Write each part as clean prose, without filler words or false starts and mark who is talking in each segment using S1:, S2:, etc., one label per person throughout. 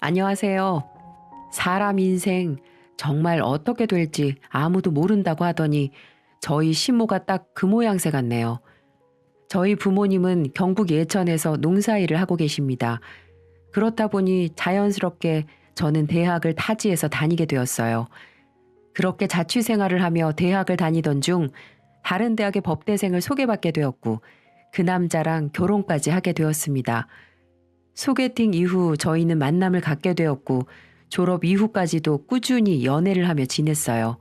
S1: 안녕하세요. 사람 인생 정말 어떻게 될지 아무도 모른다고 하더니 저희 시모가 딱 그 모양새 같네요. 저희 부모님은 경북 예천에서 농사일을 하고 계십니다. 그렇다 보니 자연스럽게 저는 대학을 타지에서 다니게 되었어요. 그렇게 자취 생활을 하며 대학을 다니던 중 다른 대학의 법대생을 소개받게 되었고 그 남자랑 결혼까지 하게 되었습니다. 소개팅 이후 저희는 만남을 갖게 되었고 졸업 이후까지도 꾸준히 연애를 하며 지냈어요.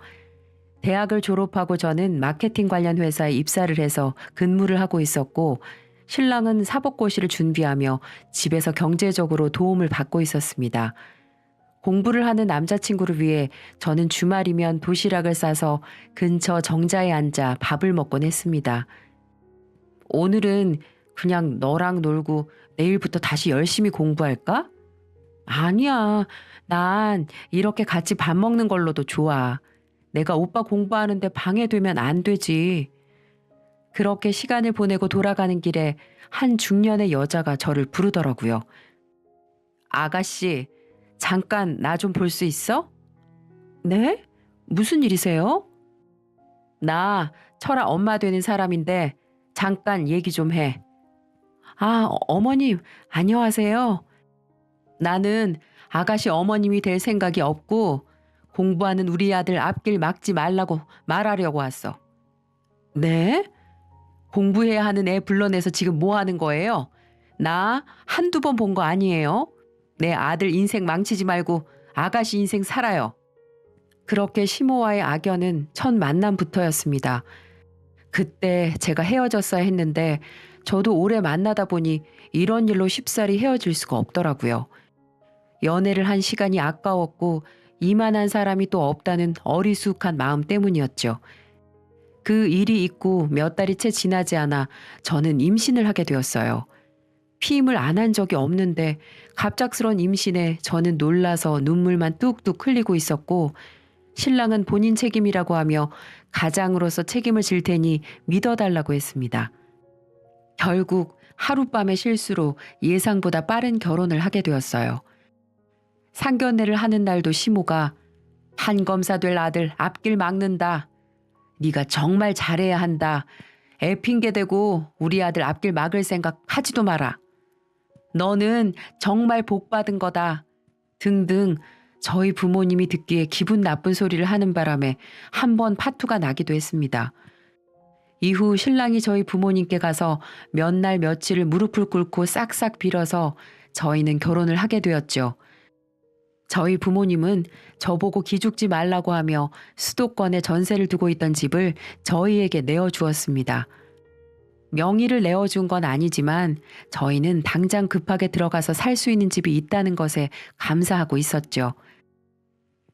S1: 대학을 졸업하고 저는 마케팅 관련 회사에 입사를 해서 근무를 하고 있었고 신랑은 사법고시를 준비하며 집에서 경제적으로 도움을 받고 있었습니다. 공부를 하는 남자친구를 위해 저는 주말이면 도시락을 싸서 근처 정자에 앉아 밥을 먹곤 했습니다. 오늘은 그냥 너랑 놀고 내일부터 다시 열심히 공부할까? 아니야. 난 이렇게 같이 밥 먹는 걸로도 좋아. 내가 오빠 공부하는데 방해되면 안 되지. 그렇게 시간을 보내고 돌아가는 길에 한 중년의 여자가 저를 부르더라고요. 아가씨, 잠깐 나 좀 볼 수 있어? 네? 무슨 일이세요? 나 철아 엄마 되는 사람인데 잠깐 얘기 좀 해. 아, 어머님, 안녕하세요. 나는 아가씨 어머님이 될 생각이 없고 공부하는 우리 아들 앞길 막지 말라고 말하려고 왔어. 네? 공부해야 하는 애 불러내서 지금 뭐 하는 거예요? 나 한두 번 본 거 아니에요? 내 아들 인생 망치지 말고 아가씨 인생 살아요. 그렇게 시모와의 악연은 첫 만남부터였습니다. 그때 제가 헤어졌어야 했는데 저도 오래 만나다 보니 이런 일로 쉽사리 헤어질 수가 없더라고요. 연애를 한 시간이 아까웠고 이만한 사람이 또 없다는 어리숙한 마음 때문이었죠. 그 일이 있고 몇 달이 채 지나지 않아 저는 임신을 하게 되었어요. 피임을 안 한 적이 없는데 갑작스런 임신에 저는 놀라서 눈물만 뚝뚝 흘리고 있었고 신랑은 본인 책임이라고 하며 가장으로서 책임을 질 테니 믿어달라고 했습니다. 결국 하룻밤의 실수로 예상보다 빠른 결혼을 하게 되었어요. 상견례를 하는 날도 시모가 판검사 될 아들 앞길 막는다. 네가 정말 잘해야 한다. 애 핑계대고 우리 아들 앞길 막을 생각 하지도 마라. 너는 정말 복 받은 거다. 등등 저희 부모님이 듣기에 기분 나쁜 소리를 하는 바람에 한 번 파투가 나기도 했습니다. 이후 신랑이 저희 부모님께 가서 몇 날 며칠을 무릎을 꿇고 싹싹 빌어서 저희는 결혼을 하게 되었죠. 저희 부모님은 저보고 기죽지 말라고 하며 수도권에 전세를 두고 있던 집을 저희에게 내어주었습니다. 명의를 내어준 건 아니지만 저희는 당장 급하게 들어가서 살 수 있는 집이 있다는 것에 감사하고 있었죠.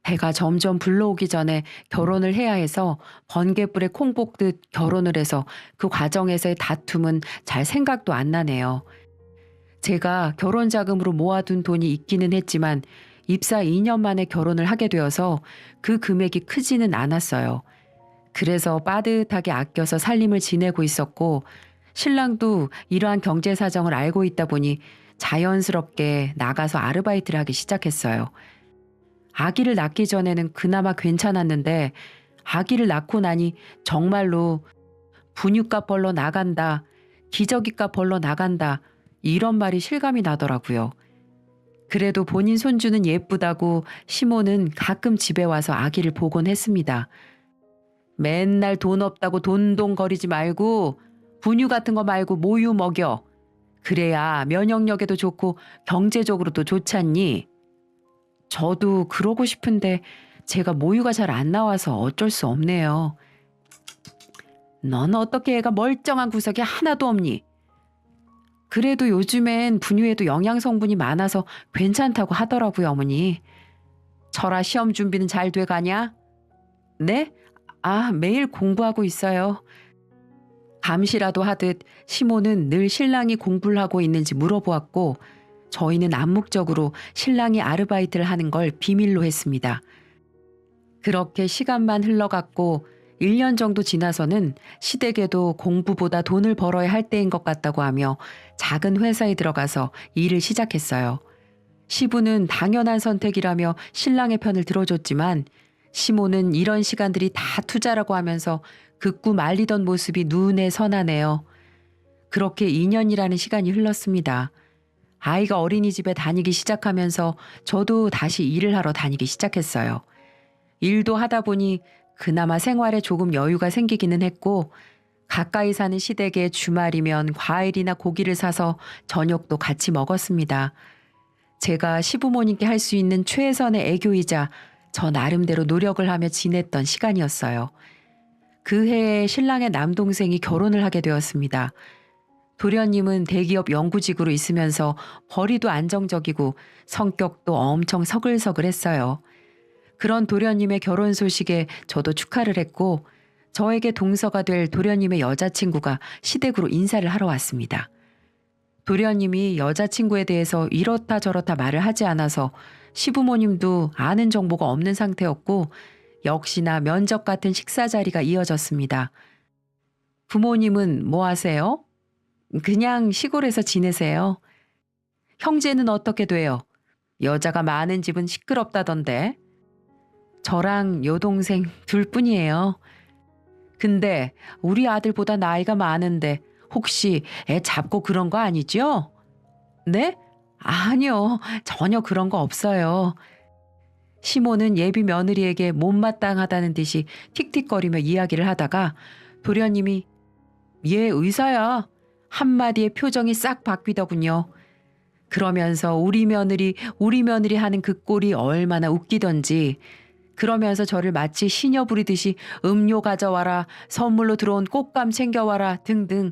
S1: 배가 점점 불러오기 전에 결혼을 해야 해서 번개불에 콩 볶듯 결혼을 해서 그 과정에서의 다툼은 잘 생각도 안 나네요. 제가 결혼 자금으로 모아둔 돈이 있기는 했지만 입사 2년 만에 결혼을 하게 되어서 그 금액이 크지는 않았어요. 그래서 빠듯하게 아껴서 살림을 지내고 있었고 신랑도 이러한 경제 사정을 알고 있다 보니 자연스럽게 나가서 아르바이트를 하기 시작했어요. 아기를 낳기 전에는 그나마 괜찮았는데 아기를 낳고 나니 정말로 분유값 벌러 나간다, 기저귀값 벌러 나간다 이런 말이 실감이 나더라고요. 그래도 본인 손주는 예쁘다고 시모는 가끔 집에 와서 아기를 보곤 했습니다. 맨날 돈 없다고 돈돈거리지 말고 분유 같은 거 말고 모유 먹여. 그래야 면역력에도 좋고 경제적으로도 좋잖니. 저도 그러고 싶은데 제가 모유가 잘 안 나와서 어쩔 수 없네요. 넌 어떻게 애가 멀쩡한 구석이 하나도 없니? 그래도 요즘엔 분유에도 영양 성분이 많아서 괜찮다고 하더라고요, 어머니. 철아 시험 준비는 잘 돼가냐? 네? 아, 매일 공부하고 있어요. 감시라도 하듯 시모는 늘 신랑이 공부를 하고 있는지 물어보았고 저희는 암묵적으로 신랑이 아르바이트를 하는 걸 비밀로 했습니다. 그렇게 시간만 흘러갔고 1년 정도 지나서는 시댁에도 공부보다 돈을 벌어야 할 때인 것 같다고 하며 작은 회사에 들어가서 일을 시작했어요. 시부는 당연한 선택이라며 신랑의 편을 들어줬지만 시모는 이런 시간들이 다 투자라고 하면서 극구 말리던 모습이 눈에 선하네요. 그렇게 2년이라는 시간이 흘렀습니다. 아이가 어린이집에 다니기 시작하면서 저도 다시 일을 하러 다니기 시작했어요. 일도 하다 보니 그나마 생활에 조금 여유가 생기기는 했고 가까이 사는 시댁에 주말이면 과일이나 고기를 사서 저녁도 같이 먹었습니다. 제가 시부모님께 할 수 있는 최선의 애교이자 저 나름대로 노력을 하며 지냈던 시간이었어요. 그 해에 신랑의 남동생이 결혼을 하게 되었습니다. 도련님은 대기업 연구직으로 있으면서 벌이도 안정적이고 성격도 엄청 서글서글했어요. 그런 도련님의 결혼 소식에 저도 축하를 했고 저에게 동서가 될 도련님의 여자친구가 시댁으로 인사를 하러 왔습니다. 도련님이 여자친구에 대해서 이렇다 저렇다 말을 하지 않아서 시부모님도 아는 정보가 없는 상태였고 역시나 면접 같은 식사 자리가 이어졌습니다. 부모님은 뭐 하세요? 그냥 시골에서 지내세요. 형제는 어떻게 돼요? 여자가 많은 집은 시끄럽다던데. 저랑 여동생 둘뿐이에요. 근데 우리 아들보다 나이가 많은데 혹시 애 잡고 그런 거 아니죠? 네? 아니요. 전혀 그런 거 없어요. 시모는 예비 며느리에게 못마땅하다는 듯이 틱틱거리며 이야기를 하다가 도련님이 얘 의사야. 한마디에 표정이 싹 바뀌더군요. 그러면서 우리 며느리 하는 그 꼴이 얼마나 웃기던지 그러면서 저를 마치 시녀 부리듯이 음료 가져와라, 선물로 들어온 꽃감 챙겨와라 등등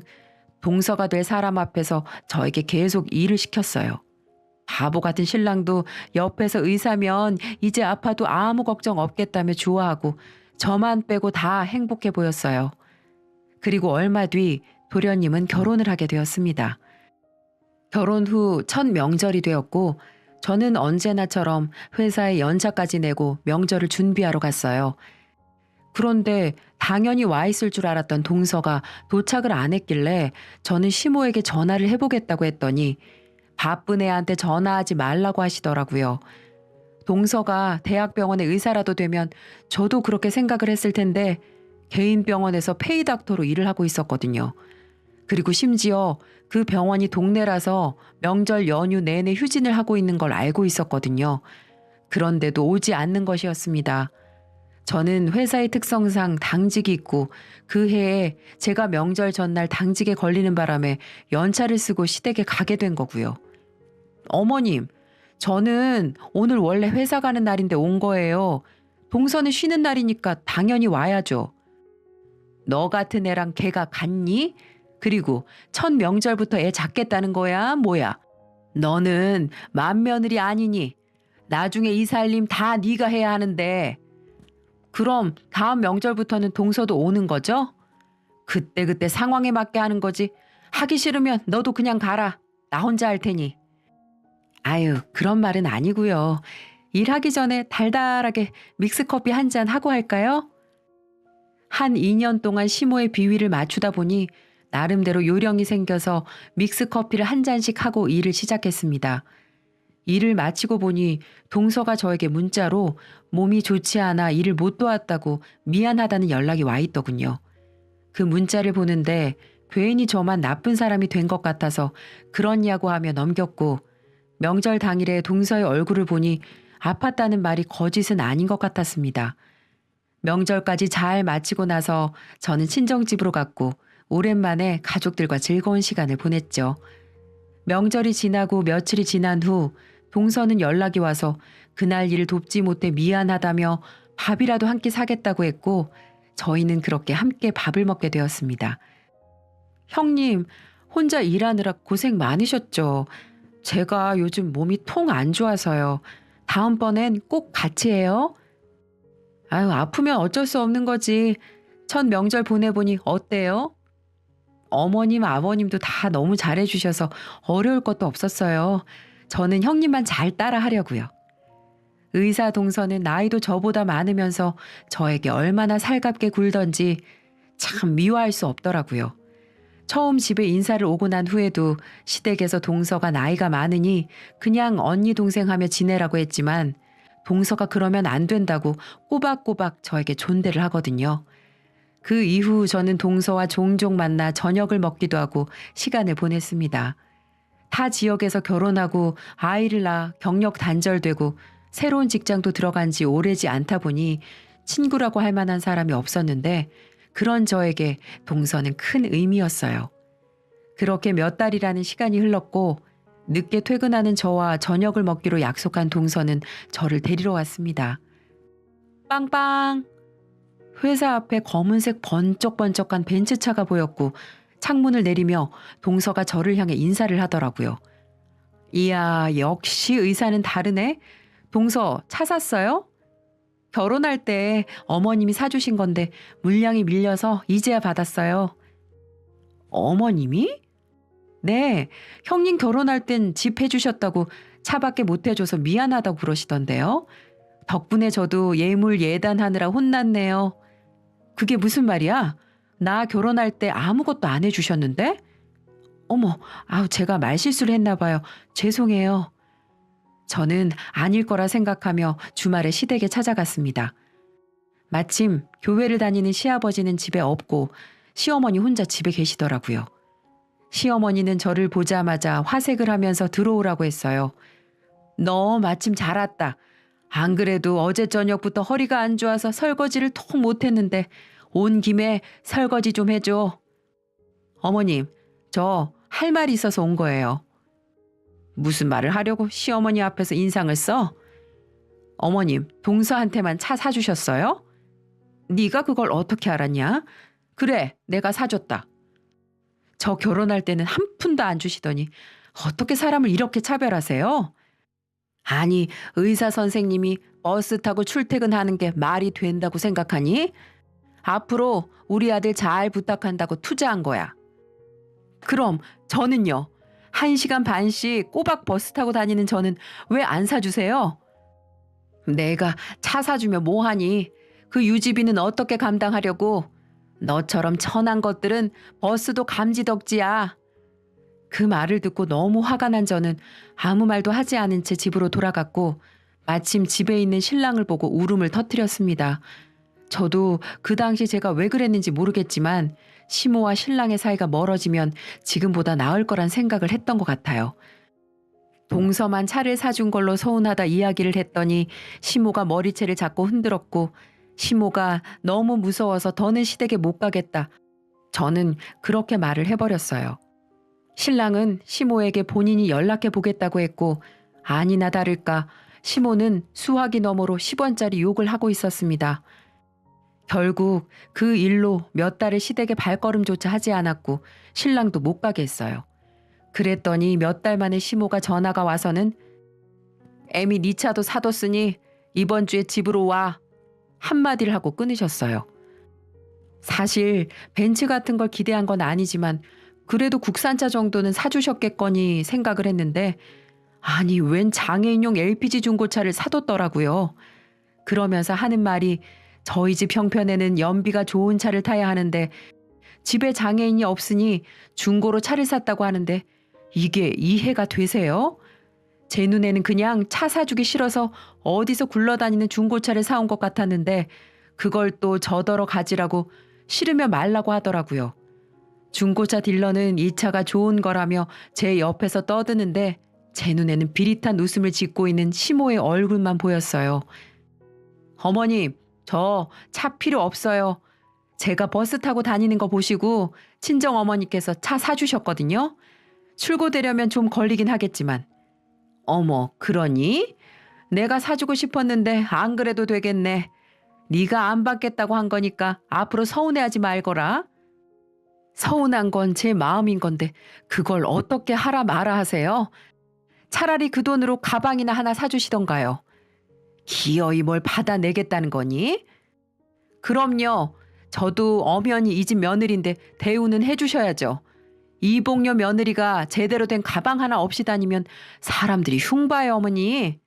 S1: 동서가 될 사람 앞에서 저에게 계속 일을 시켰어요. 바보 같은 신랑도 옆에서 의사면 이제 아파도 아무 걱정 없겠다며 좋아하고 저만 빼고 다 행복해 보였어요. 그리고 얼마 뒤 도련님은 결혼을 하게 되었습니다. 결혼 후 첫 명절이 되었고 저는 언제나처럼 회사에 연차까지 내고 명절을 준비하러 갔어요. 그런데 당연히 와 있을 줄 알았던 동서가 도착을 안 했길래 저는 시모에게 전화를 해보겠다고 했더니 바쁜 애한테 전화하지 말라고 하시더라고요. 동서가 대학병원의 의사라도 되면 저도 그렇게 생각을 했을 텐데 개인 병원에서 페이닥터로 일을 하고 있었거든요. 그리고 심지어 그 병원이 동네라서 명절 연휴 내내 휴진을 하고 있는 걸 알고 있었거든요. 그런데도 오지 않는 것이었습니다. 저는 회사의 특성상 당직이 있고 그 해에 제가 명절 전날 당직에 걸리는 바람에 연차를 쓰고 시댁에 가게 된 거고요. 어머님, 저는 오늘 원래 회사 가는 날인데 온 거예요. 동서는 쉬는 날이니까 당연히 와야죠. 너 같은 애랑 걔가 갔니? 그리고 첫 명절부터 애 잡겠다는 거야? 뭐야? 너는 맏며느리 아니니? 나중에 이 살림 다 네가 해야 하는데. 그럼 다음 명절부터는 동서도 오는 거죠? 그때 상황에 맞게 하는 거지. 하기 싫으면 너도 그냥 가라. 나 혼자 할 테니. 아유, 그런 말은 아니고요. 일하기 전에 달달하게 믹스커피 한 잔 하고 할까요? 한 2년 동안 시모의 비위를 맞추다 보니 나름대로 요령이 생겨서 믹스커피를 한 잔씩 하고 일을 시작했습니다. 일을 마치고 보니 동서가 저에게 문자로 몸이 좋지 않아 일을 못 도왔다고 미안하다는 연락이 와 있더군요. 그 문자를 보는데 괜히 저만 나쁜 사람이 된 것 같아서 그렇냐고 하며 넘겼고 명절 당일에 동서의 얼굴을 보니 아팠다는 말이 거짓은 아닌 것 같았습니다. 명절까지 잘 마치고 나서 저는 친정집으로 갔고 오랜만에 가족들과 즐거운 시간을 보냈죠. 명절이 지나고 며칠이 지난 후 동서는 연락이 와서 그날 일을 돕지 못해 미안하다며 밥이라도 한 끼 사겠다고 했고 저희는 그렇게 함께 밥을 먹게 되었습니다. 형님, 혼자 일하느라 고생 많으셨죠. 제가 요즘 몸이 통 안 좋아서요. 다음번엔 꼭 같이 해요. 아유, 아프면 어쩔 수 없는 거지. 첫 명절 보내보니 어때요? 어머님, 아버님도 다 너무 잘해주셔서 어려울 것도 없었어요. 저는 형님만 잘 따라 하려고요. 의사 동서는 나이도 저보다 많으면서 저에게 얼마나 살갑게 굴던지 참 미워할 수 없더라고요. 처음 집에 인사를 오고 난 후에도 시댁에서 동서가 나이가 많으니 그냥 언니 동생 하며 지내라고 했지만 동서가 그러면 안 된다고 꼬박꼬박 저에게 존대를 하거든요. 그 이후 저는 동서와 종종 만나 저녁을 먹기도 하고 시간을 보냈습니다. 타 지역에서 결혼하고 아이를 낳아 경력 단절되고 새로운 직장도 들어간 지 오래지 않다 보니 친구라고 할 만한 사람이 없었는데 그런 저에게 동서는 큰 의미였어요. 그렇게 몇 달이라는 시간이 흘렀고 늦게 퇴근하는 저와 저녁을 먹기로 약속한 동서는 저를 데리러 왔습니다. 빵빵! 회사 앞에 검은색 번쩍번쩍한 벤츠차가 보였고 창문을 내리며 동서가 저를 향해 인사를 하더라고요. 이야, 역시 의사는 다르네. 동서, 차 샀어요? 결혼할 때 어머님이 사주신 건데 물량이 밀려서 이제야 받았어요. 어머님이? 네, 형님 결혼할 땐 집 해주셨다고 차밖에 못 해줘서 미안하다고 그러시던데요. 덕분에 저도 예물 예단하느라 혼났네요. 그게 무슨 말이야? 나 결혼할 때 아무것도 안 해주셨는데? 어머, 제가 말실수를 했나 봐요. 죄송해요. 저는 아닐 거라 생각하며 주말에 시댁에 찾아갔습니다. 마침 교회를 다니는 시아버지는 집에 없고 시어머니 혼자 집에 계시더라고요. 시어머니는 저를 보자마자 화색을 하면서 들어오라고 했어요. 너 마침 잘 왔다. 안 그래도 어제 저녁부터 허리가 안 좋아서 설거지를 통 못했는데 온 김에 설거지 좀 해줘. 어머님, 저 할 말이 있어서 온 거예요. 무슨 말을 하려고 시어머니 앞에서 인상을 써? 어머님, 동서한테만 차 사주셨어요? 네가 그걸 어떻게 알았냐? 그래, 내가 사줬다. 저 결혼할 때는 한 푼도 안 주시더니 어떻게 사람을 이렇게 차별하세요? 아니, 의사 선생님이 버스 타고 출퇴근하는 게 말이 된다고 생각하니? 앞으로 우리 아들 잘 부탁한다고 투자한 거야. 그럼 저는요? 1시간 반씩 꼬박 버스 타고 다니는 저는 왜 안 사주세요? 내가 차 사주면 뭐하니? 그 유지비는 어떻게 감당하려고? 너처럼 천한 것들은 버스도 감지덕지야. 그 말을 듣고 너무 화가 난 저는 아무 말도 하지 않은 채 집으로 돌아갔고 마침 집에 있는 신랑을 보고 울음을 터뜨렸습니다. 저도 그 당시 제가 왜 그랬는지 모르겠지만 시모와 신랑의 사이가 멀어지면 지금보다 나을 거란 생각을 했던 것 같아요. 동서만 차를 사준 걸로 서운하다 이야기를 했더니 시모가 머리채를 잡고 흔들었고 시모가 너무 무서워서 더는 시댁에 못 가겠다. 저는 그렇게 말을 해버렸어요. 신랑은 시모에게 본인이 연락해 보겠다고 했고 아니나 다를까 시모는 수화기 너머로 10원짜리 욕을 하고 있었습니다. 결국 그 일로 몇 달을 시댁에 발걸음조차 하지 않았고 신랑도 못 가게 했어요. 그랬더니 몇 달 만에 시모가 전화가 와서는 애미 네 차도 사뒀으니 이번 주에 집으로 와. 한마디를 하고 끊으셨어요. 사실 벤츠 같은 걸 기대한 건 아니지만 그래도 국산차 정도는 사주셨겠거니 생각을 했는데 아니 웬 장애인용 LPG 중고차를 사뒀더라고요. 그러면서 하는 말이 저희 집 형편에는 연비가 좋은 차를 타야 하는데 집에 장애인이 없으니 중고로 차를 샀다고 하는데 이게 이해가 되세요? 제 눈에는 그냥 차 사주기 싫어서 어디서 굴러다니는 중고차를 사온 것 같았는데 그걸 또 저더러 가지라고 싫으면 말라고 하더라고요. 중고차 딜러는 이 차가 좋은 거라며 제 옆에서 떠드는데 제 눈에는 비릿한 웃음을 짓고 있는 시모의 얼굴만 보였어요. 어머님, 저 차 필요 없어요. 제가 버스 타고 다니는 거 보시고 친정 어머니께서 차 사주셨거든요. 출고되려면 좀 걸리긴 하겠지만. 어머, 그러니? 내가 사주고 싶었는데 안 그래도 되겠네. 네가 안 받겠다고 한 거니까 앞으로 서운해하지 말거라. 서운한 건 제 마음인 건데 그걸 어떻게 하라 마라 하세요? 차라리 그 돈으로 가방이나 하나 사주시던가요. 기어이 뭘 받아내겠다는 거니? 그럼요. 저도 엄연히 이 집 며느리인데 대우는 해주셔야죠. 이복녀 며느리가 제대로 된 가방 하나 없이 다니면 사람들이 흉봐요, 어머니.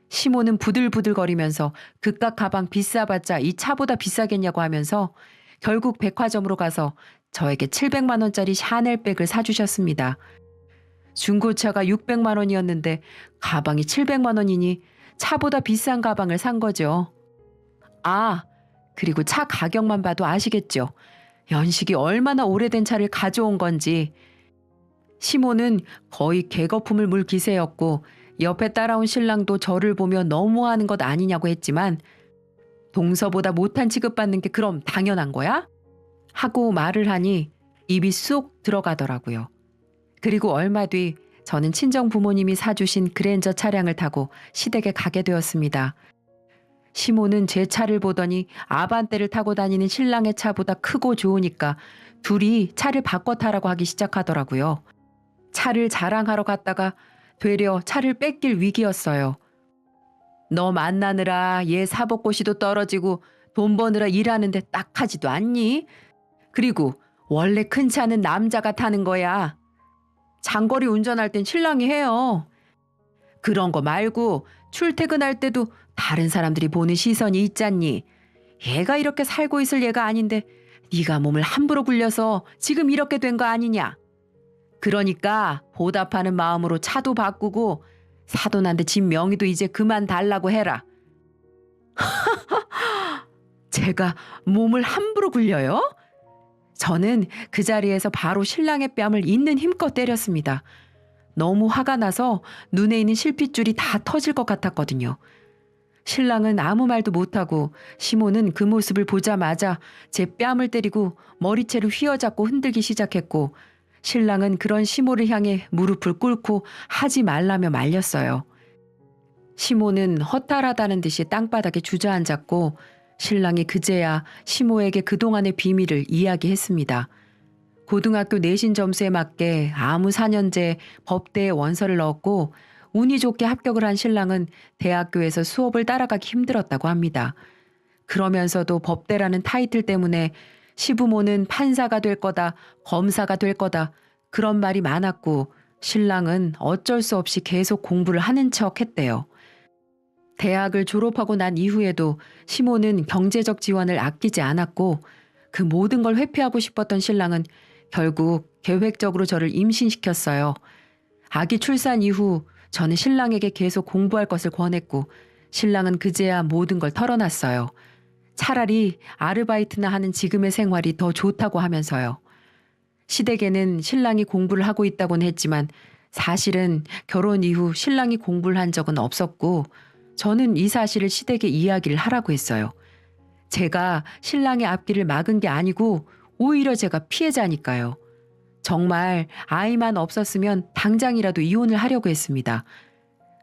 S1: 시모는 부들부들거리면서 그깟 가방 비싸봤자 이 차보다 비싸겠냐고 하면서 결국 백화점으로 가서 저에게 700만 원짜리 샤넬백을 사주셨습니다. 중고차가 600만 원이었는데 가방이 700만 원이니 차보다 비싼 가방을 산 거죠. 아, 그리고 차 가격만 봐도 아시겠죠? 연식이 얼마나 오래된 차를 가져온 건지. 시모는 거의 개거품을 물 기세였고 옆에 따라온 신랑도 저를 보며 너무하는 것 아니냐고 했지만 동서보다 못한 취급받는 게 그럼 당연한 거야? 하고 말을 하니 입이 쏙 들어가더라고요. 그리고 얼마 뒤 저는 친정 부모님이 사주신 그랜저 차량을 타고 시댁에 가게 되었습니다. 시모는 제 차를 보더니 아반떼를 타고 다니는 신랑의 차보다 크고 좋으니까 둘이 차를 바꿔 타라고 하기 시작하더라고요. 차를 자랑하러 갔다가 되려 차를 뺏길 위기였어요. 너 만나느라 얘 사법고시도 떨어지고 돈 버느라 일하는데 딱하지도 않니? 그리고 원래 큰 차는 남자가 타는 거야. 장거리 운전할 땐 신랑이 해요. 그런 거 말고 출퇴근할 때도 다른 사람들이 보는 시선이 있잖니. 얘가 이렇게 살고 있을 얘가 아닌데 네가 몸을 함부로 굴려서 지금 이렇게 된 거 아니냐. 그러니까 보답하는 마음으로 차도 바꾸고 사돈한테 집 명의도 이제 그만 달라고 해라. 제가 몸을 함부로 굴려요? 저는 그 자리에서 바로 신랑의 뺨을 있는 힘껏 때렸습니다. 너무 화가 나서 눈에 있는 실핏줄이 다 터질 것 같았거든요. 신랑은 아무 말도 못하고 시모는 그 모습을 보자마자 제 뺨을 때리고 머리채를 휘어잡고 흔들기 시작했고 신랑은 그런 시모를 향해 무릎을 꿇고 하지 말라며 말렸어요. 시모는 허탈하다는 듯이 땅바닥에 주저앉았고 신랑이 그제야 시모에게 그동안의 비밀을 이야기했습니다. 고등학교 내신 점수에 맞게 아무 4년제 법대에 원서를 넣었고 운이 좋게 합격을 한 신랑은 대학교에서 수업을 따라가기 힘들었다고 합니다. 그러면서도 법대라는 타이틀 때문에 시부모는 판사가 될 거다, 검사가 될 거다 그런 말이 많았고 신랑은 어쩔 수 없이 계속 공부를 하는 척 했대요. 대학을 졸업하고 난 이후에도 시모는 경제적 지원을 아끼지 않았고 그 모든 걸 회피하고 싶었던 신랑은 결국 계획적으로 저를 임신시켰어요. 아기 출산 이후 저는 신랑에게 계속 공부할 것을 권했고 신랑은 그제야 모든 걸 털어놨어요. 차라리 아르바이트나 하는 지금의 생활이 더 좋다고 하면서요. 시댁에는 신랑이 공부를 하고 있다고는 했지만 사실은 결혼 이후 신랑이 공부를 한 적은 없었고 저는 이 사실을 시댁에 이야기를 하라고 했어요. 제가 신랑의 앞길을 막은 게 아니고 오히려 제가 피해자니까요. 정말 아이만 없었으면 당장이라도 이혼을 하려고 했습니다.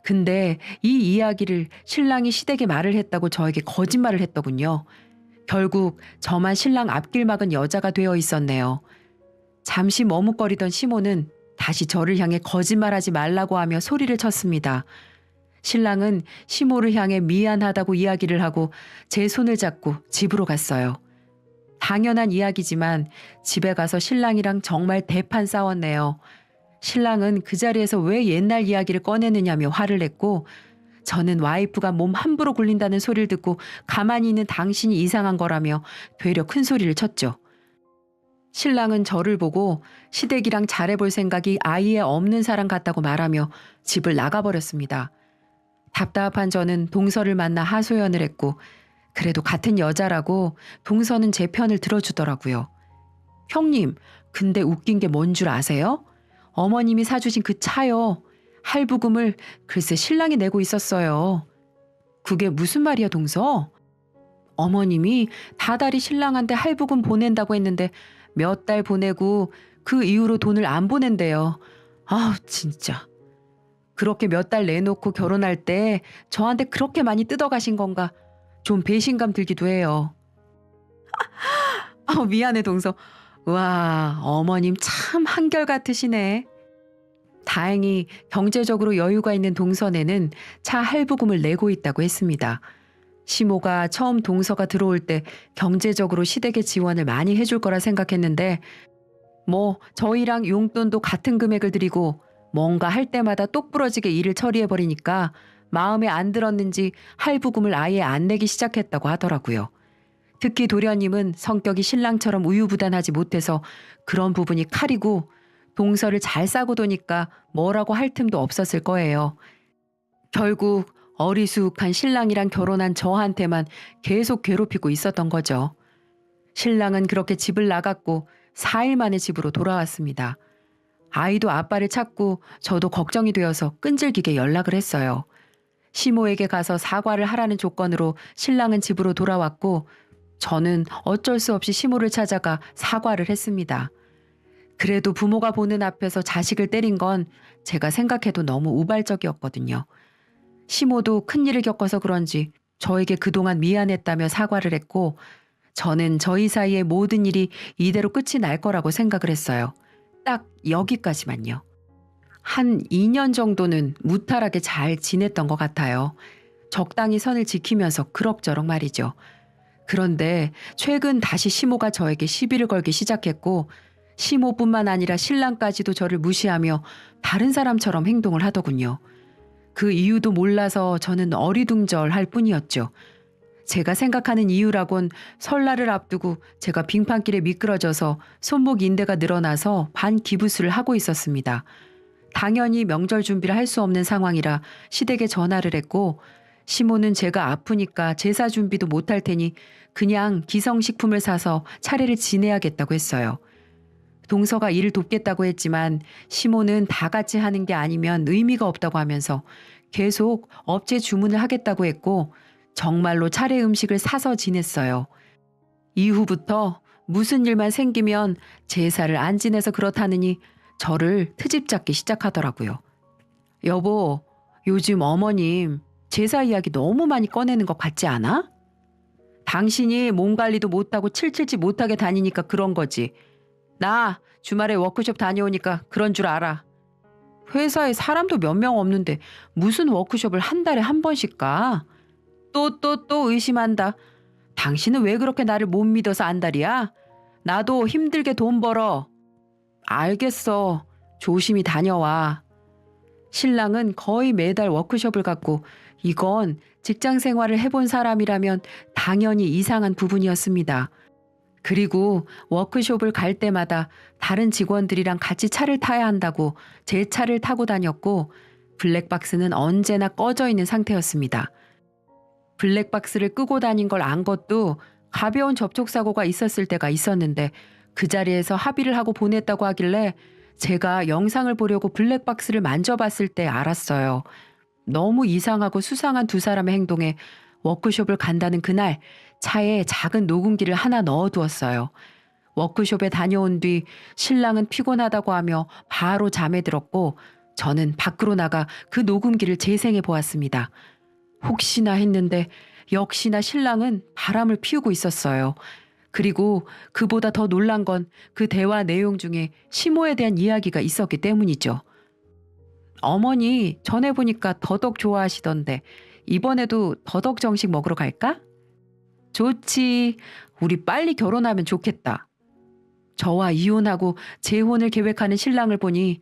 S1: 근데 이 이야기를 신랑이 시댁에 말을 했다고 저에게 거짓말을 했더군요. 결국 저만 신랑 앞길 막은 여자가 되어 있었네요. 잠시 머뭇거리던 시모는 다시 저를 향해 거짓말하지 말라고 하며 소리를 쳤습니다. 신랑은 시모를 향해 미안하다고 이야기를 하고 제 손을 잡고 집으로 갔어요. 당연한 이야기지만 집에 가서 신랑이랑 정말 대판 싸웠네요. 신랑은 그 자리에서 왜 옛날 이야기를 꺼내느냐며 화를 냈고 저는 와이프가 몸 함부로 굴린다는 소리를 듣고 가만히 있는 당신이 이상한 거라며 되려 큰 소리를 쳤죠. 신랑은 저를 보고 시댁이랑 잘해볼 생각이 아예 없는 사람 같다고 말하며 집을 나가버렸습니다. 답답한 저는 동서를 만나 하소연을 했고 그래도 같은 여자라고 동서는 제 편을 들어주더라고요. 형님, 근데 웃긴 게 뭔 줄 아세요? 어머님이 사주신 그 차요. 할부금을 글쎄 신랑이 내고 있었어요. 그게 무슨 말이야 동서? 어머님이 다달이 신랑한테 할부금 보낸다고 했는데 몇 달 보내고 그 이후로 돈을 안 보낸대요. 아우 진짜. 그렇게 몇 달 내놓고 결혼할 때 저한테 그렇게 많이 뜯어가신 건가 좀 배신감 들기도 해요. 미안해 동서. 와 어머님 참 한결같으시네. 다행히 경제적으로 여유가 있는 동서네는 차 할부금을 내고 있다고 했습니다. 시모가 처음 동서가 들어올 때 경제적으로 시댁에 지원을 많이 해줄 거라 생각했는데 뭐 저희랑 용돈도 같은 금액을 드리고 뭔가 할 때마다 똑부러지게 일을 처리해버리니까 마음에 안 들었는지 할부금을 아예 안 내기 시작했다고 하더라고요. 특히 도련님은 성격이 신랑처럼 우유부단하지 못해서 그런 부분이 칼이고 동서를 잘 싸고 도니까 뭐라고 할 틈도 없었을 거예요. 결국 어리숙한 신랑이랑 결혼한 저한테만 계속 괴롭히고 있었던 거죠. 신랑은 그렇게 집을 나갔고 4일 만에 집으로 돌아왔습니다. 아이도 아빠를 찾고 저도 걱정이 되어서 끈질기게 연락을 했어요. 시모에게 가서 사과를 하라는 조건으로 신랑은 집으로 돌아왔고 저는 어쩔 수 없이 시모를 찾아가 사과를 했습니다. 그래도 부모가 보는 앞에서 자식을 때린 건 제가 생각해도 너무 우발적이었거든요. 시모도 큰일을 겪어서 그런지 저에게 그동안 미안했다며 사과를 했고 저는 저희 사이의 모든 일이 이대로 끝이 날 거라고 생각을 했어요. 딱 여기까지만요. 한 2년 정도는 무탈하게 잘 지냈던 것 같아요. 적당히 선을 지키면서 그럭저럭 말이죠. 그런데 최근 다시 시모가 저에게 시비를 걸기 시작했고 시모뿐만 아니라 신랑까지도 저를 무시하며 다른 사람처럼 행동을 하더군요. 그 이유도 몰라서 저는 어리둥절할 뿐이었죠. 제가 생각하는 이유라곤 설날을 앞두고 제가 빙판길에 미끄러져서 손목 인대가 늘어나서 반기부스를 하고 있었습니다. 당연히 명절 준비를 할 수 없는 상황이라 시댁에 전화를 했고 시모는 제가 아프니까 제사 준비도 못할 테니 그냥 기성식품을 사서 차례를 지내야겠다고 했어요. 동서가 일을 돕겠다고 했지만 시모는 다 같이 하는 게 아니면 의미가 없다고 하면서 계속 업체 주문을 하겠다고 했고 정말로 차례 음식을 사서 지냈어요. 이후부터 무슨 일만 생기면 제사를 안 지내서 그렇다느니 저를 트집 잡기 시작하더라고요. 여보, 요즘 어머님 제사 이야기 너무 많이 꺼내는 것 같지 않아? 당신이 몸 관리도 못하고 칠칠지 못하게 다니니까 그런 거지. 나 주말에 워크숍 다녀오니까 그런 줄 알아. 회사에 사람도 몇 명 없는데 무슨 워크숍을 한 달에 한 번씩 가? 또 의심한다. 당신은 왜 그렇게 나를 못 믿어서 안달이야? 나도 힘들게 돈 벌어. 알겠어. 조심히 다녀와. 신랑은 거의 매달 워크숍을 갖고 이건 직장 생활을 해본 사람이라면 당연히 이상한 부분이었습니다. 그리고 워크숍을 갈 때마다 다른 직원들이랑 같이 차를 타야 한다고 제 차를 타고 다녔고 블랙박스는 언제나 꺼져 있는 상태였습니다. 블랙박스를 끄고 다닌 걸 안 것도 가벼운 접촉사고가 있었을 때가 있었는데 그 자리에서 합의를 하고 보냈다고 하길래 제가 영상을 보려고 블랙박스를 만져봤을 때 알았어요. 너무 이상하고 수상한 두 사람의 행동에 워크숍을 간다는 그날 차에 작은 녹음기를 하나 넣어두었어요. 워크숍에 다녀온 뒤 신랑은 피곤하다고 하며 바로 잠에 들었고 저는 밖으로 나가 그 녹음기를 재생해 보았습니다. 혹시나 했는데 역시나 신랑은 바람을 피우고 있었어요. 그리고 그보다 더 놀란 건 그 대화 내용 중에 시모에 대한 이야기가 있었기 때문이죠. 어머니 전에 보니까 더덕 좋아하시던데 이번에도 더덕 정식 먹으러 갈까? 좋지. 우리 빨리 결혼하면 좋겠다. 저와 이혼하고 재혼을 계획하는 신랑을 보니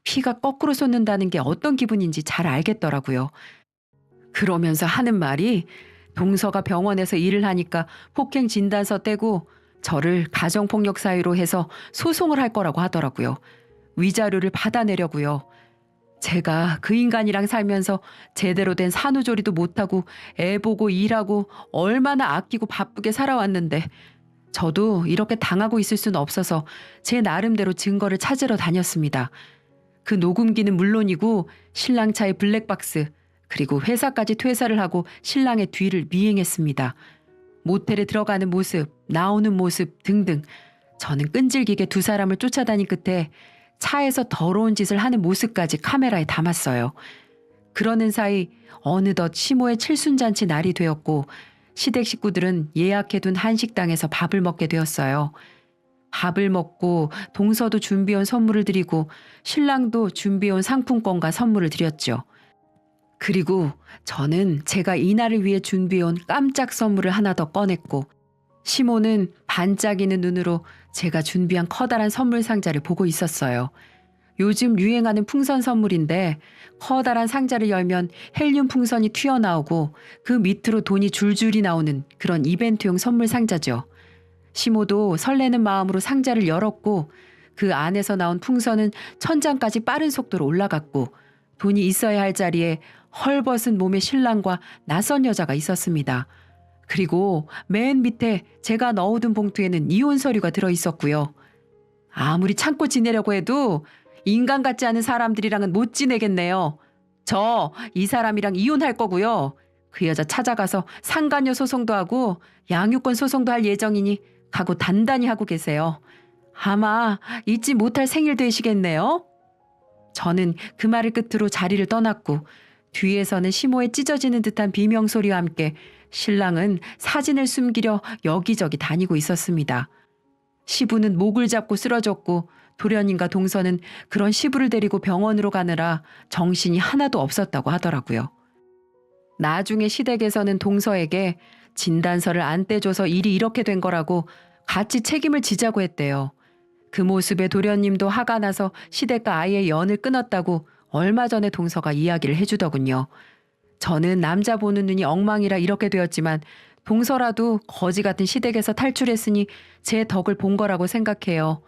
S1: 피가 거꾸로 솟는다는 게 어떤 기분인지 잘 알겠더라고요. 그러면서 하는 말이 동서가 병원에서 일을 하니까 폭행 진단서 떼고 저를 가정폭력 사유로 해서 소송을 할 거라고 하더라고요. 위자료를 받아내려고요. 제가 그 인간이랑 살면서 제대로 된 산후조리도 못하고 애 보고 일하고 얼마나 아끼고 바쁘게 살아왔는데 저도 이렇게 당하고 있을 수는 없어서 제 나름대로 증거를 찾으러 다녔습니다. 그 녹음기는 물론이고 신랑 차의 블랙박스 그리고 회사까지 퇴사를 하고 신랑의 뒤를 미행했습니다. 모텔에 들어가는 모습, 나오는 모습 등등 저는 끈질기게 두 사람을 쫓아다닌 끝에 차에서 더러운 짓을 하는 모습까지 카메라에 담았어요. 그러는 사이 어느덧 시모의 칠순잔치 날이 되었고 시댁 식구들은 예약해둔 한식당에서 밥을 먹게 되었어요. 밥을 먹고 동서도 준비해온 선물을 드리고 신랑도 준비해온 상품권과 선물을 드렸죠. 그리고 저는 제가 이날을 위해 준비해온 깜짝 선물을 하나 더 꺼냈고 시모는 반짝이는 눈으로 제가 준비한 커다란 선물 상자를 보고 있었어요. 요즘 유행하는 풍선 선물인데 커다란 상자를 열면 헬륨 풍선이 튀어나오고 그 밑으로 돈이 줄줄이 나오는 그런 이벤트용 선물 상자죠. 시모도 설레는 마음으로 상자를 열었고 그 안에서 나온 풍선은 천장까지 빠른 속도로 올라갔고 돈이 있어야 할 자리에 헐벗은 몸의 신랑과 낯선 여자가 있었습니다. 그리고 맨 밑에 제가 넣어둔 봉투에는 이혼 서류가 들어 있었고요. 아무리 참고 지내려고 해도 인간 같지 않은 사람들이랑은 못 지내겠네요. 저 이 사람이랑 이혼할 거고요. 그 여자 찾아가서 상간녀 소송도 하고 양육권 소송도 할 예정이니 각오 단단히 하고 계세요. 아마 잊지 못할 생일 되시겠네요. 저는 그 말을 끝으로 자리를 떠났고 뒤에서는 시모에 찢어지는 듯한 비명소리와 함께 신랑은 사진을 숨기려 여기저기 다니고 있었습니다. 시부는 목을 잡고 쓰러졌고 도련님과 동서는 그런 시부를 데리고 병원으로 가느라 정신이 하나도 없었다고 하더라고요. 나중에 시댁에서는 동서에게 진단서를 안 떼줘서 일이 이렇게 된 거라고 같이 책임을 지자고 했대요. 그 모습에 도련님도 화가 나서 시댁과 아예 연을 끊었다고 얼마 전에 동서가 이야기를 해주더군요. 저는 남자 보는 눈이 엉망이라 이렇게 되었지만 동서라도 거지 같은 시댁에서 탈출했으니 제 덕을 본 거라고 생각해요.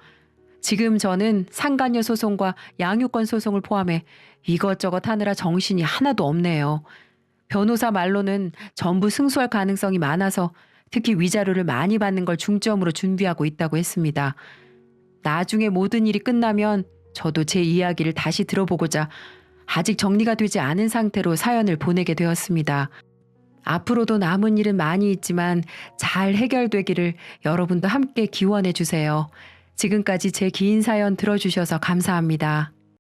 S1: 지금 저는 상간녀 소송과 양육권 소송을 포함해 이것저것 하느라 정신이 하나도 없네요. 변호사 말로는 전부 승소할 가능성이 많아서 특히 위자료를 많이 받는 걸 중점으로 준비하고 있다고 했습니다. 나중에 모든 일이 끝나면 저도 제 이야기를 다시 들어보고자 아직 정리가 되지 않은 상태로 사연을 보내게 되었습니다. 앞으로도 남은 일은 많이 있지만 잘 해결되기를 여러분도 함께 기원해 주세요. 지금까지 제 긴 사연 들어주셔서 감사합니다.